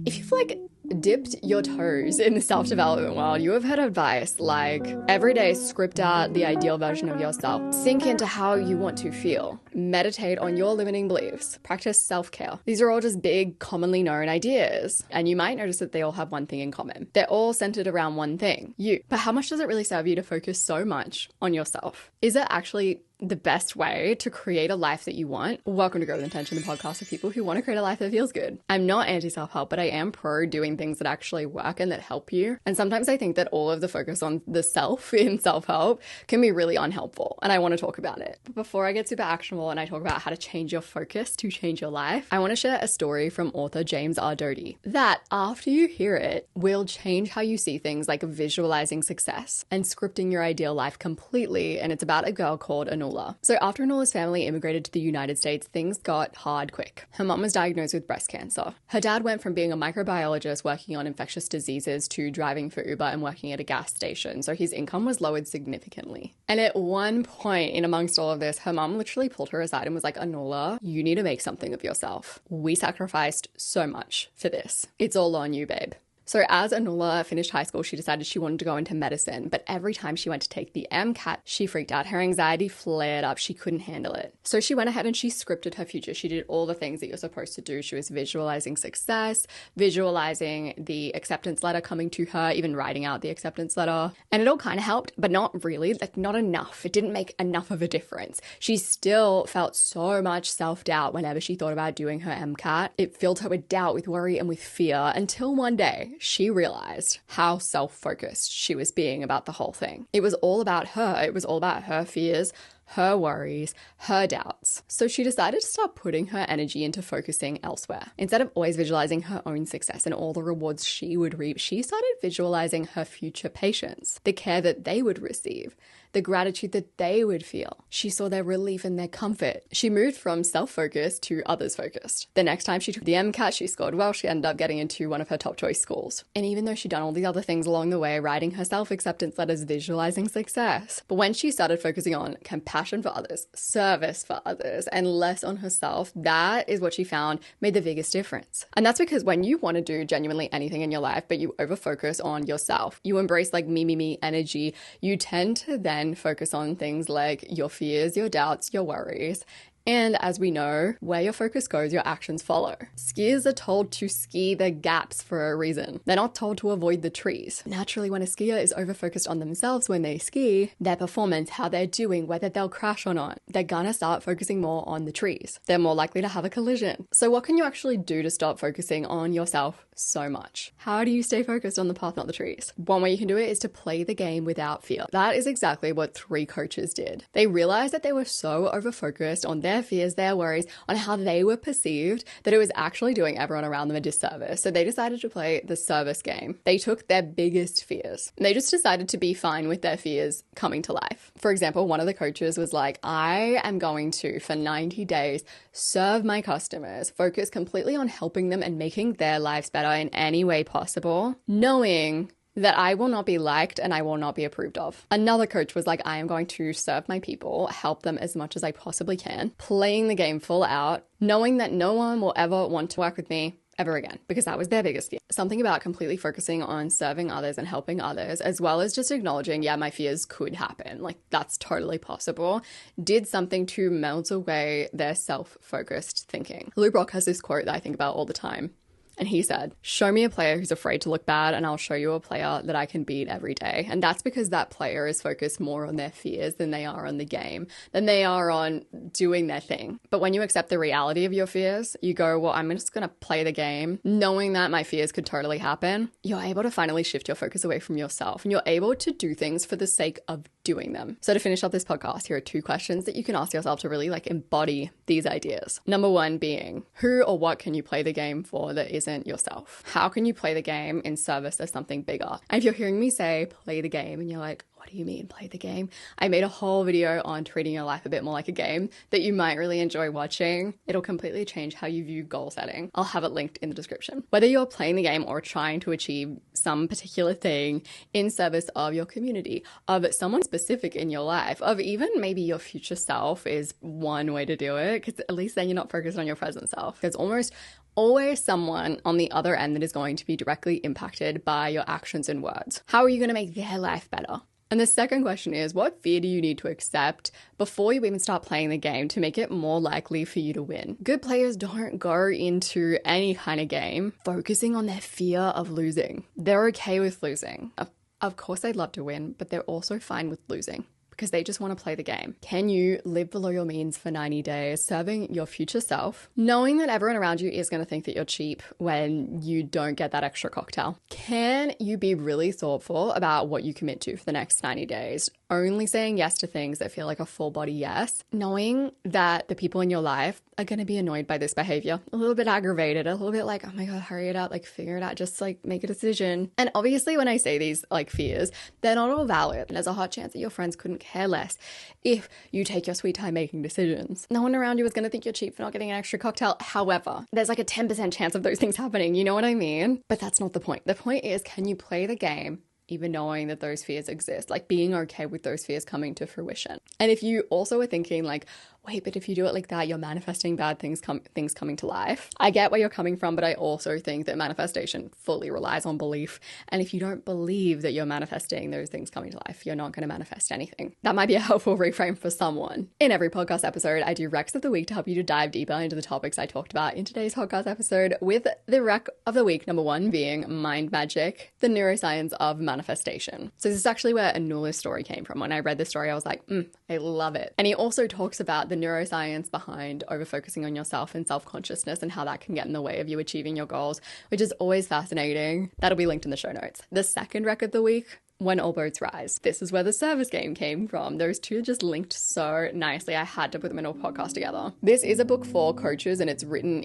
If you've like dipped your toes in the self-development world, you have heard advice like every day script out the ideal version of yourself, sink into how you want to feel, meditate on your limiting beliefs, practice self-care. These are all just big, commonly known ideas, and you might notice that they all have one thing in common. They're all centered around one thing, you. But how much does it really serve you to focus so much on yourself? Is it actually the best way to create a life that you want? Welcome to Grow with Intention, the podcast for people who want to create a life that feels good. I'm not anti-self-help, but I am pro doing things that actually work and that help you. And sometimes I think that all of the focus on the self in self-help can be really unhelpful, and I want to talk about it. But before I get super actionable and I talk about how to change your focus to change your life, I want to share a story from author James R. Doty that, after you hear it, will change how you see things, like visualizing success and scripting your ideal life completely. And it's about a girl called Anula. So after Anula's family immigrated to the United States, things got hard quick. Her mom was diagnosed with breast cancer. Her dad went from being a microbiologist working on infectious diseases to driving for Uber and working at a gas station. So his income was lowered significantly. And at one point in amongst all of this, her mom literally pulled her aside and was like, Anula, you need to make something of yourself. We sacrificed so much for this. It's all on you, babe. So as Anula finished high school, she decided she wanted to go into medicine, but every time she went to take the MCAT, she freaked out. Her anxiety flared up. She couldn't handle it. So she went ahead and she scripted her future. She did all the things that you're supposed to do. She was visualizing success, visualizing the acceptance letter coming to her, even writing out the acceptance letter. And it all kind of helped, but not really, like not enough. It didn't make enough of a difference. She still felt so much self-doubt whenever she thought about doing her MCAT. It filled her with doubt, with worry, and with fear, until one day she realized how self-focused she was being about the whole thing. It was all about her. It was all about her fears, her worries, her doubts. So she decided to start putting her energy into focusing elsewhere. Instead of always visualizing her own success and all the rewards she would reap, she started visualizing her future patients, the care that they would receive, the gratitude that they would feel. She saw their relief and their comfort. She moved from self-focused to others-focused. The next time she took the MCAT, she scored well. She ended up getting into one of her top choice schools. And even though she'd done all these other things along the way, writing her self-acceptance letters, visualizing success, but when she started focusing on compassion for others, service for others, and less on herself, that is what she found made the biggest difference. And that's because when you want to do genuinely anything in your life, but you over-focus on yourself, you embrace like me energy, you tend to then focus on things like your fears, your doubts, your worries. And as we know, where your focus goes, your actions follow. Skiers are told to ski the gaps for a reason. They're not told to avoid the trees. Naturally, when a skier is over-focused on themselves when they ski, their performance, how they're doing, whether they'll crash or not, they're gonna start focusing more on the trees. They're more likely to have a collision. So what can you actually do to stop focusing on yourself so much? How do you stay focused on the path, not the trees? One way you can do it is to play the game without fear. That is exactly what 3 coaches did. They realized that they were so over-focused on their fears, their worries, on how they were perceived, that it was actually doing everyone around them a disservice. So they decided to play the service game. They took their biggest fears and they just decided to be fine with their fears coming to life. For example, one of the coaches was like, I am going to, for 90 days, serve my customers, focus completely on helping them and making their lives better in any way possible, knowing that I will not be liked and I will not be approved of. Another coach was like, I am going to serve my people, help them as much as I possibly can, playing the game full out, knowing that no one will ever want to work with me ever again, because that was their biggest fear. Something about completely focusing on serving others and helping others, as well as just acknowledging, yeah, my fears could happen, like that's totally possible, did something to melt away their self-focused thinking. Lou Brock has this quote that I think about all the time. And he said, show me a player who's afraid to look bad and I'll show you a player that I can beat every day. And that's because that player is focused more on their fears than they are on the game, than they are on doing their thing. But when you accept the reality of your fears, you go, well, I'm just going to play the game, knowing that my fears could totally happen. You're able to finally shift your focus away from yourself and you're able to do things for the sake of doing them. So to finish up this podcast, here are 2 questions that you can ask yourself to really like embody these ideas. Number 1 being, who or what can you play the game for that isn't yourself? How can you play the game in service of something bigger? And if you're hearing me say play the game and you're like, what do you mean play the game? I made a whole video on treating your life a bit more like a game that you might really enjoy watching. It'll completely change how you view goal setting. I'll have it linked in the description. Whether you're playing the game or trying to achieve some particular thing in service of your community, of someone specific in your life, of even maybe your future self is one way to do it, because at least then you're not focused on your present self. Because almost always someone on the other end that is going to be directly impacted by your actions and words. How are you going to make their life better? And the second question is, what fear do you need to accept before you even start playing the game to make it more likely for you to win? Good players don't go into any kind of game focusing on their fear of losing. They're okay with losing. Of course they'd love to win, but they're also fine with losing, because they just want to play the game. Can you live below your means for 90 days, serving your future self, knowing that everyone around you is going to think that you're cheap when you don't get that extra cocktail? Can you be really thoughtful about what you commit to for the next 90 days? Only saying yes to things that feel like a full body yes, knowing that the people in your life are going to be annoyed by this behavior, a little bit aggravated, a little bit like, oh my God, hurry it up, like figure it out, just like make a decision. And obviously when I say these like fears, they're not all valid. There's a hot chance that your friends couldn't care less if you take your sweet time making decisions. No one around you is going to think you're cheap for not getting an extra cocktail. However, there's like a 10% chance of those things happening. You know what I mean? But that's not the point. The point is, can you play the game even knowing that those fears exist, like being okay with those fears coming to fruition? And if you also are thinking like, wait, but if you do it like that, you're manifesting bad things coming to life. I get where you're coming from, but I also think that manifestation fully relies on belief. And if you don't believe that you're manifesting those things coming to life, you're not going to manifest anything. That might be a helpful reframe for someone. In every podcast episode, I do Recs of the Week to help you to dive deeper into the topics I talked about in today's podcast episode, with the Rec of the Week number 1 being Mind Magic, the neuroscience of manifestation. So this is actually where Anula's story came from. When I read this story, I was like, I love it. And he also talks about the neuroscience behind over-focusing on yourself and self-consciousness and how that can get in the way of you achieving your goals, which is always fascinating. That'll be linked in the show notes. The second Rec of the Week, When All Boats Rise. This is where the service game came from. Those two are just linked so nicely. I had to put them in a podcast together. This is a book for coaches, and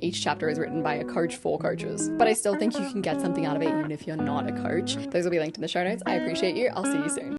each chapter is written by a coach for coaches. But I still think you can get something out of it even if you're not a coach. Those will be linked in the show notes. I appreciate you. I'll see you soon.